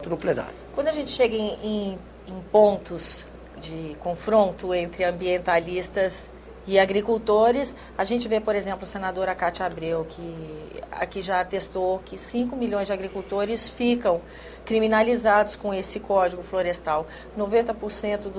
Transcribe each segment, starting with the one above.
no plenário. Quando a gente chega em pontos de confronto entre ambientalistas e agricultores, a gente vê, por exemplo, a senadora Cátia Abreu, que aqui já atestou que 5 milhões de agricultores ficam criminalizados com esse Código Florestal. 90%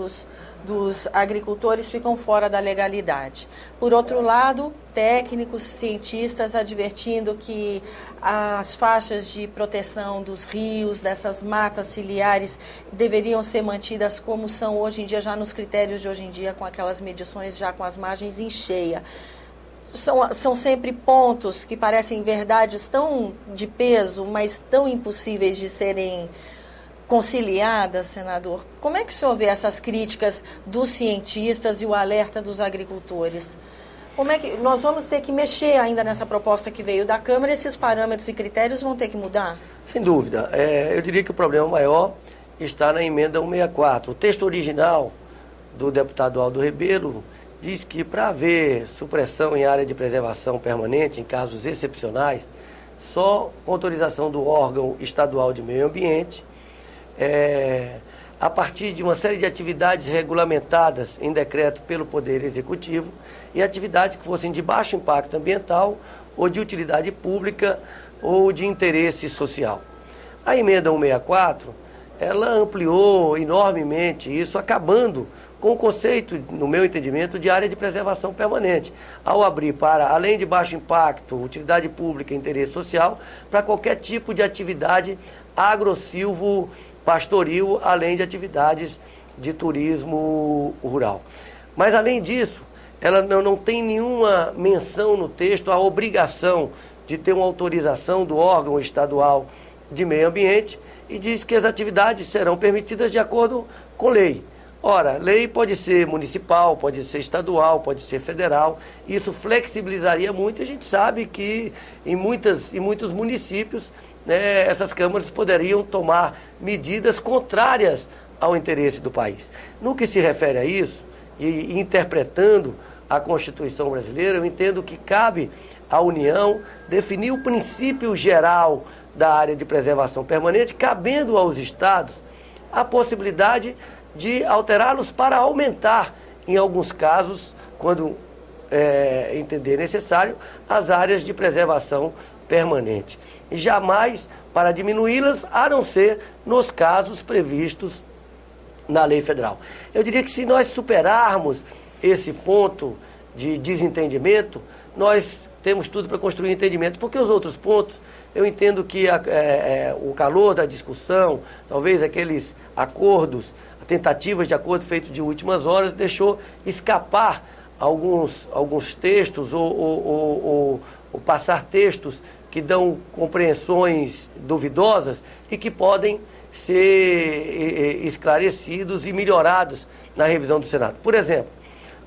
dos agricultores ficam fora da legalidade. Por outro lado, técnicos, cientistas advertindo que as faixas de proteção dos rios, dessas matas ciliares, deveriam ser mantidas como são hoje em dia, já nos critérios de hoje em dia, com aquelas medições já com as margens em cheia. São sempre pontos que parecem verdades tão de peso, mas tão impossíveis de serem conciliadas, senador. Como é que o senhor vê essas críticas dos cientistas e o alerta dos agricultores? Como é que nós vamos ter que mexer ainda nessa proposta que veio da Câmara? Esses parâmetros e critérios vão ter que mudar? Sem dúvida. Eu diria que o problema maior está na emenda 164. O texto original do deputado Aldo Rebelo diz que para haver supressão em área de preservação permanente, em casos excepcionais, só com autorização do órgão estadual de meio ambiente, a partir de uma série de atividades regulamentadas em decreto pelo Poder Executivo e atividades que fossem de baixo impacto ambiental ou de utilidade pública ou de interesse social. A emenda 164, ela ampliou enormemente isso, acabando com o conceito, no meu entendimento, de área de preservação permanente, ao abrir para, além de baixo impacto, utilidade pública e interesse social, para qualquer tipo de atividade agro-silvo-pastoril, além de atividades de turismo rural. Mas, além disso, ela não tem nenhuma menção no texto à obrigação de ter uma autorização do órgão estadual de meio ambiente e diz que as atividades serão permitidas de acordo com lei. Ora, lei pode ser municipal, pode ser estadual, pode ser federal. Isso flexibilizaria muito. A gente sabe que em muitos municípios, né, essas câmaras poderiam tomar medidas contrárias ao interesse do país. No que se refere a isso, e interpretando a Constituição brasileira, eu entendo que cabe à União definir o princípio geral da área de preservação permanente, cabendo aos estados a possibilidade de alterá-los para aumentar, em alguns casos, quando entender necessário, as áreas de preservação permanente. E jamais para diminuí-las, a não ser nos casos previstos na lei federal. Eu diria que se nós superarmos esse ponto de desentendimento, nós temos tudo para construir entendimento, porque os outros pontos, eu entendo que o calor da discussão, talvez aqueles acordos, tentativas de acordo feito de últimas horas, deixou escapar alguns textos ou passar textos que dão compreensões duvidosas e que podem ser esclarecidos e melhorados na revisão do Senado. Por exemplo,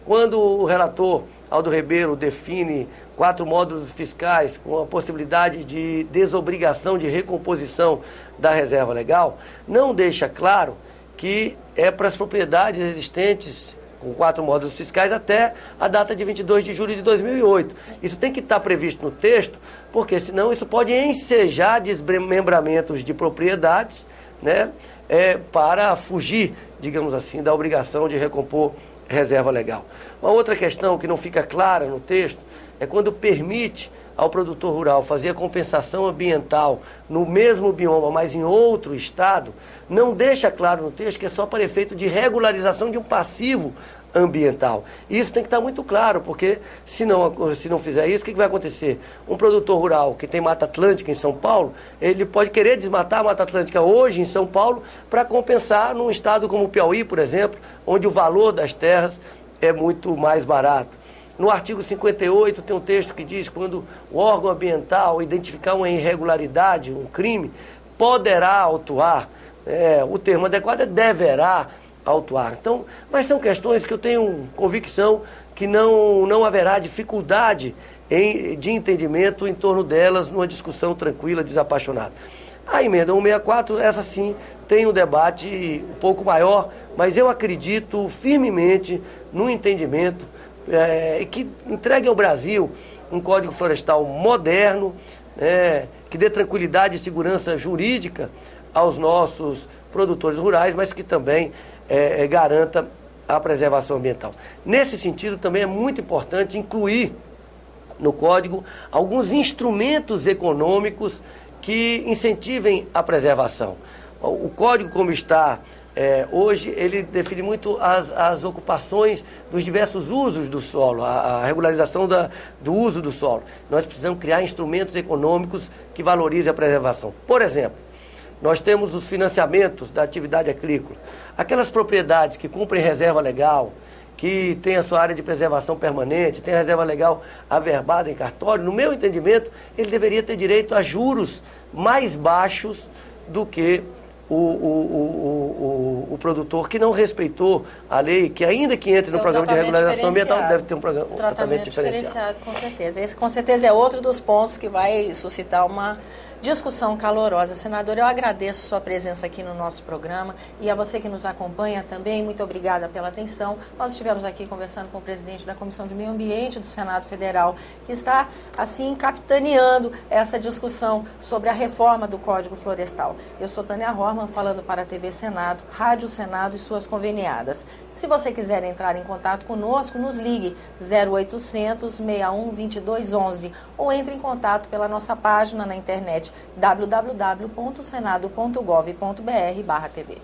quando o relator Aldo Rebelo define 4 módulos fiscais com a possibilidade de desobrigação de recomposição da reserva legal, não deixa claro que é para as propriedades existentes com 4 módulos fiscais até a data de 22 de julho de 2008. Isso tem que estar previsto no texto, porque senão isso pode ensejar desmembramentos de propriedades, né, para fugir, digamos assim, da obrigação de recompor reserva legal. Uma outra questão que não fica clara no texto é quando permite ao produtor rural fazer a compensação ambiental no mesmo bioma, mas em outro estado, não deixa claro no texto que é só para efeito de regularização de um passivo ambiental. Isso tem que estar muito claro, porque se não fizer isso, o que vai acontecer? Um produtor rural que tem Mata Atlântica em São Paulo, ele pode querer desmatar a Mata Atlântica hoje em São Paulo para compensar num estado como o Piauí, por exemplo, onde o valor das terras é muito mais barato. No artigo 58 tem um texto que diz que quando o órgão ambiental identificar uma irregularidade, um crime, poderá autuar. O termo adequado é deverá autuar. Então, mas são questões que eu tenho convicção que não haverá dificuldade de entendimento em torno delas numa discussão tranquila, desapaixonada. A emenda 164, essa sim, tem um debate um pouco maior, mas eu acredito firmemente no entendimento que entregue ao Brasil um Código Florestal moderno, que dê tranquilidade e segurança jurídica aos nossos produtores rurais, mas que também garanta a preservação ambiental. Nesse sentido, também é muito importante incluir no Código alguns instrumentos econômicos que incentivem a preservação. O Código, como está hoje, ele define muito as ocupações dos diversos usos do solo, a regularização do uso do solo. Nós precisamos criar instrumentos econômicos que valorizem a preservação. Por exemplo, nós temos os financiamentos da atividade agrícola. Aquelas propriedades que cumprem reserva legal, que tem a sua área de preservação permanente, tem a reserva legal averbada em cartório, no meu entendimento, ele deveria ter direito a juros mais baixos do que o produtor que não respeitou a lei, que ainda que entre no programa de regularização ambiental, deve ter um tratamento diferenciado. Com certeza. Esse, com certeza, é outro dos pontos que vai suscitar uma discussão calorosa. Senador, eu agradeço sua presença aqui no nosso programa e a você que nos acompanha também, muito obrigada pela atenção. Nós estivemos aqui conversando com o presidente da Comissão de Meio Ambiente do Senado Federal, que está, assim, capitaneando essa discussão sobre a reforma do Código Florestal. Eu sou Tânia Horman, falando para a TV Senado, Rádio Senado e suas conveniadas. Se você quiser entrar em contato conosco, nos ligue 0800 61 22 11 ou entre em contato pela nossa página na internet www.senado.gov.br/TV.